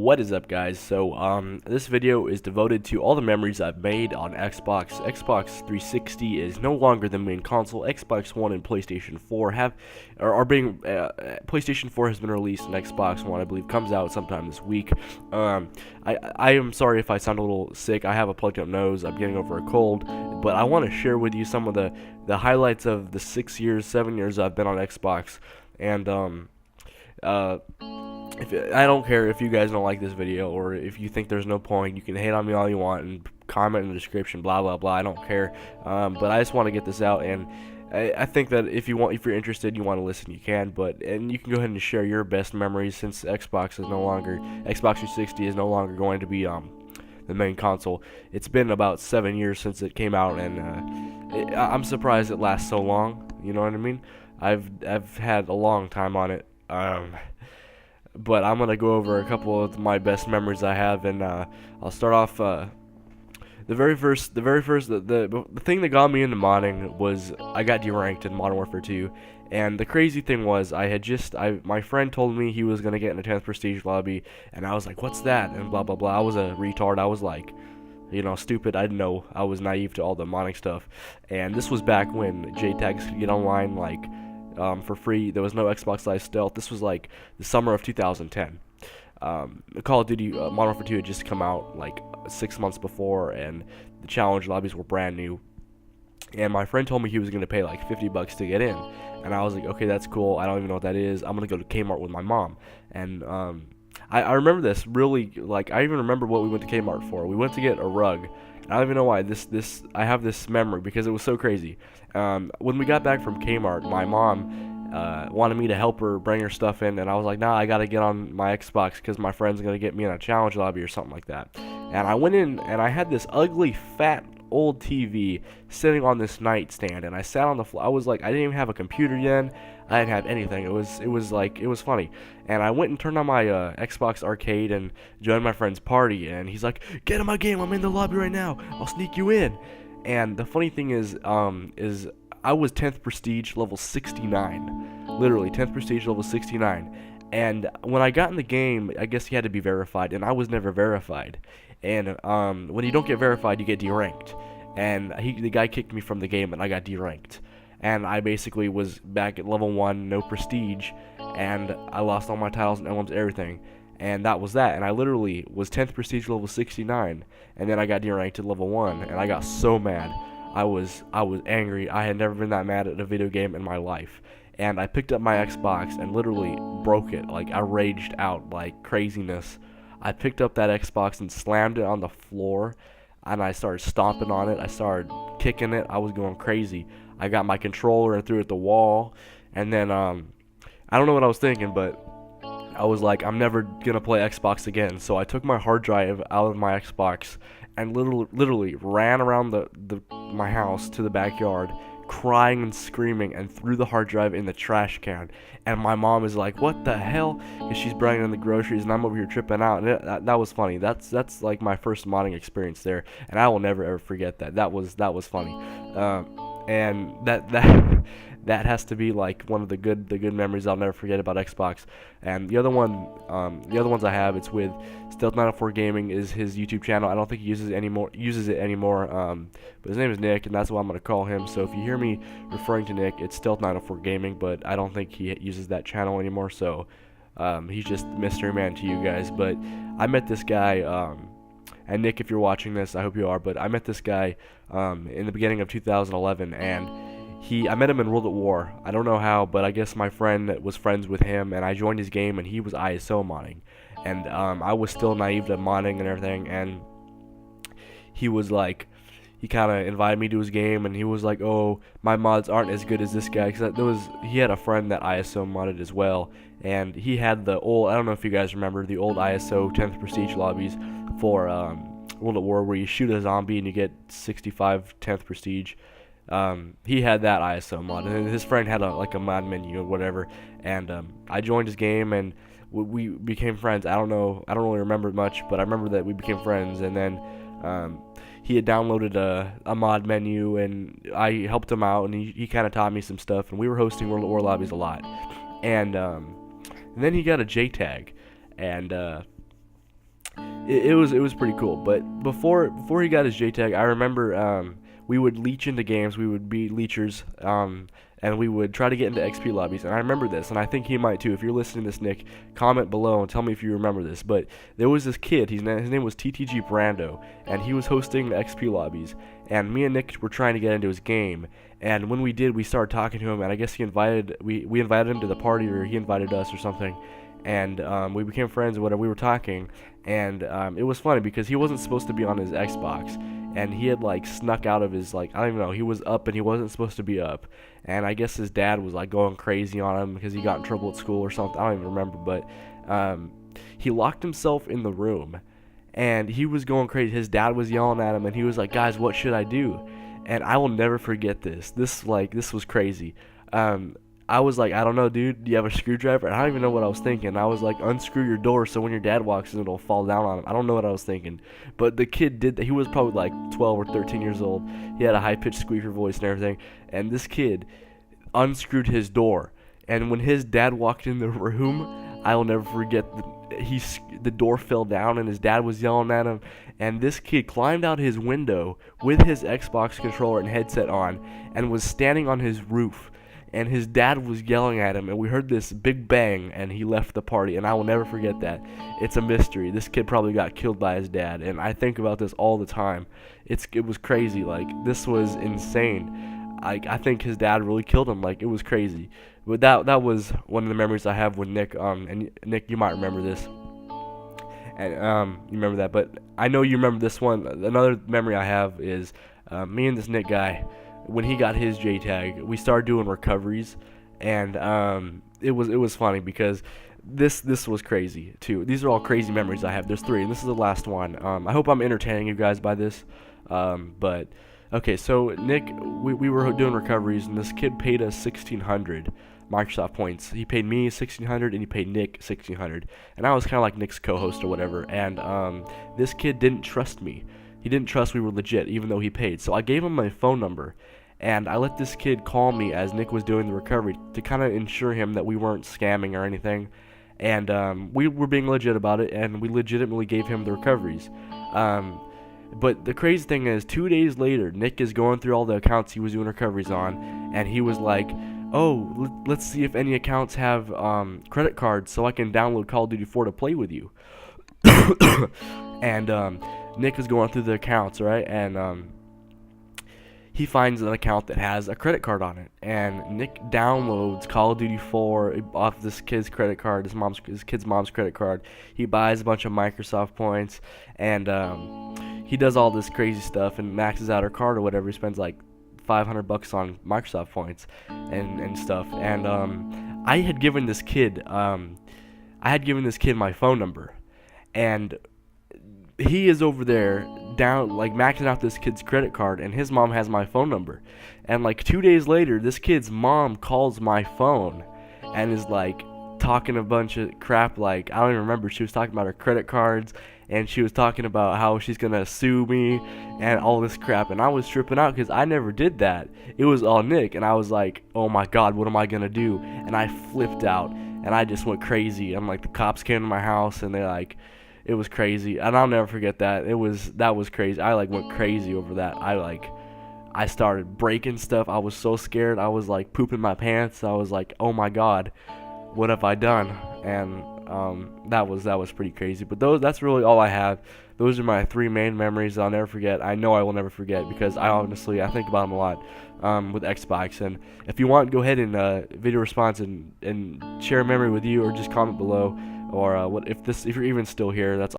What is up, guys? So this video is devoted to all the memories I've made on Xbox. Xbox 360 is no longer the main console. Xbox One and PlayStation 4 are being PlayStation 4 has been released, and Xbox One, I believe, comes out sometime this week. I am sorry if I sound a little sick. I have a plugged up nose. I'm getting over a cold, but I want to share with you some of the highlights of the 7 years I've been on Xbox, and I don't care if you guys don't like this video, or if you think there's no point. You can hate on me all you want and comment in the description, blah blah blah. I don't care, but I just want to get this out, and I think that if you're interested, you want to listen, you can. And you can go ahead and share your best memories, since Xbox 360 is no longer going to be the main console. It's been about 7 years since it came out, and I'm surprised it lasts so long. You know what I mean? I've had a long time on it. But I'm gonna go over a couple of my best memories I have, and I'll start off. The thing that got me into modding was I got deranked in Modern Warfare 2, and the crazy thing was my friend told me he was gonna get in a 10th prestige lobby, and I was like, what's that? And blah blah blah. I was a retard. I was like, stupid. I didn't know. I was naive to all the modding stuff, and this was back when JTags could get online for free. There was no Xbox Live Stealth. This was like the summer of 2010. Call of Duty Modern Warfare 2 had just come out like 6 months before, and the challenge lobbies were brand new. And my friend told me he was going to pay like $50 to get in, and I was like, okay, that's cool. I don't even know what that is. I'm going to go to Kmart with my mom. And I remember this really, like, I even remember what we went to Kmart for. We went to get a rug. I don't even know why I have this memory, because it was so crazy. When we got back from Kmart, my mom wanted me to help her bring her stuff in, and I was like, nah, I gotta get on my Xbox because my friend's gonna get me in a challenge lobby or something like that. And I went in, and I had this ugly, fat, old TV sitting on this nightstand, and I sat on the floor. I was like, I didn't even have a computer yet. I didn't have anything. It was funny. And I went and turned on my Xbox arcade and joined my friend's party, and he's like, get in my game, I'm in the lobby right now, I'll sneak you in. And the funny thing is I was 10th prestige level 69, literally 10th prestige level 69. And when I got in the game, I guess he had to be verified, and I was never verified. And when you don't get verified, you get deranked. And the guy kicked me from the game, and I got deranked. And I basically was back at level 1, no prestige, and I lost all my titles and emblems, everything. And that was that. And I literally was 10th prestige level 69, and then I got deranked to level 1, and I got so mad. I was angry. I had never been that mad at a video game in my life. And I picked up my Xbox and literally broke it. Like, I raged out like craziness. I picked up that Xbox and slammed it on the floor, and I started stomping on it. I started kicking it. I was going crazy. I got my controller and threw it at the wall, and then I don't know what I was thinking, but I was like, I'm never gonna play Xbox again. So I took my hard drive out of my Xbox and literally ran around my house to the backyard, crying and screaming, and threw the hard drive in the trash can. And my mom is like, what the hell? Because she's bringing in the groceries, and I'm over here tripping out. And that was funny. That's like my first modding experience there, and I will never ever forget that. That was funny. And that has to be like one of the good memories I'll never forget about Xbox. And the other ones I have, it's with Stealth 904 Gaming, is his YouTube channel. I don't think he uses it anymore. But his name is Nick, and that's what I'm gonna call him. So if you hear me referring to Nick, it's Stealth 904 Gaming, but I don't think he uses that channel anymore. So he's just mystery man to you guys. But I met this guy. And Nick, if you're watching this, I hope you are, but I met this guy in the beginning of 2011, and I met him in World at War. I don't know how, but I guess my friend was friends with him, and I joined his game, and he was ISO modding. And I was still naive to modding and everything, and he kind of invited me to his game, and he was like, oh, my mods aren't as good as this guy, because he had a friend that ISO modded as well, and he had the old, I don't know if you guys remember, the old ISO 10th prestige lobbies for World at War, where you shoot a zombie and you get 65 10th prestige. He had that ISO mod, and his friend had a mod menu or whatever, and I joined his game, and we became friends. I don't really remember much, but I remember that we became friends. And then he had downloaded a mod menu, and I helped him out, and he kind of taught me some stuff, and we were hosting World at War lobbies a lot. And then he got a JTAG, and it was pretty cool. But before he got his JTAG, I remember we would leech into games. We would be leechers, and we would try to get into XP lobbies. And I remember this, and I think he might too. If you're listening to this, Nick, comment below and tell me if you remember this. But there was this kid. His name was TTG Brando, and he was hosting the XP lobbies. And me and Nick were trying to get into his game. And when we did, we started talking to him, and I guess we invited him to the party, or he invited us or something. And we became friends or whatever. We were talking, and it was funny because he wasn't supposed to be on his Xbox, and he had like snuck out of his, like, I don't even know, he was up and he wasn't supposed to be up, and I guess his dad was like going crazy on him because he got in trouble at school or something. I don't even remember, but he locked himself in the room, and he was going crazy. His dad was yelling at him, and he was like, "Guys, what should I do?" And I will never forget this. This was crazy. I was like, "I don't know, dude. Do you have a screwdriver?" And I don't even know what I was thinking. I was like, "Unscrew your door so when your dad walks in, it'll fall down on him." I don't know what I was thinking. But the kid did that. He was probably like 12 or 13 years old. He had a high-pitched squeaker voice and everything. And this kid unscrewed his door. And when his dad walked in the room, I will never forget, the door fell down and his dad was yelling at him. And this kid climbed out his window with his Xbox controller and headset on and was standing on his roof. And his dad was yelling at him, and we heard this big bang, and he left the party, and I will never forget that. It's a mystery. This kid probably got killed by his dad, and I think about this all the time. It was crazy. Like, this was insane. I think his dad really killed him. Like, it was crazy. But that was one of the memories I have with Nick. And Nick, you might remember this. And you remember that, but I know you remember this one. Another memory I have is me and this Nick guy. When he got his JTAG, we started doing recoveries, and it was funny because this was crazy too. These are all crazy memories I have. There's 3, and this is the last one. I hope I'm entertaining you guys by this. But okay, so Nick, we were doing recoveries, and this kid paid us 1,600 Microsoft points. He paid me 1,600, and he paid Nick 1,600, and I was kind of like Nick's co-host or whatever. And this kid didn't trust me. He didn't trust we were legit, even though he paid. So I gave him my phone number, and I let this kid call me as Nick was doing the recovery to kind of ensure him that we weren't scamming or anything. And we were being legit about it, and we legitimately gave him the recoveries. But the crazy thing is, 2 days later, Nick is going through all the accounts he was doing recoveries on, and he was like, "Oh, let's see if any accounts have credit cards so I can download Call of Duty 4 to play with you." And Nick is going through the accounts, right? And he finds an account that has a credit card on it, and Nick downloads Call of Duty 4 off this kid's credit card, his kid's mom's credit card. He buys a bunch of Microsoft points, and he does all this crazy stuff and maxes out her card or whatever. He spends like $500 on Microsoft points and stuff. And I had given this kid my phone number, and he is over there down, like, maxing out this kid's credit card, and his mom has my phone number. And like 2 days later, this kid's mom calls my phone and is like talking a bunch of crap. Like, I don't even remember. She was talking about her credit cards, and she was talking about how she's gonna sue me and all this crap. And I was tripping out because I never did that. It was all Nick, and I was like, "Oh my god, what am I gonna do?" And I flipped out, and I just went crazy. I'm like, the cops came to my house, and they're like, it was crazy, and I'll never forget that. That was crazy. I like went crazy over that. I started breaking stuff. I was so scared. I was like pooping my pants. I was like, "Oh my god, what have I done?" And that was pretty crazy. But that's really all I have. Those are my 3 main memories I'll never forget. I know I will never forget because I think about them a lot with Xbox. And if you want, go ahead and video response and share a memory with you, or just comment below. Or if you're even still here, that's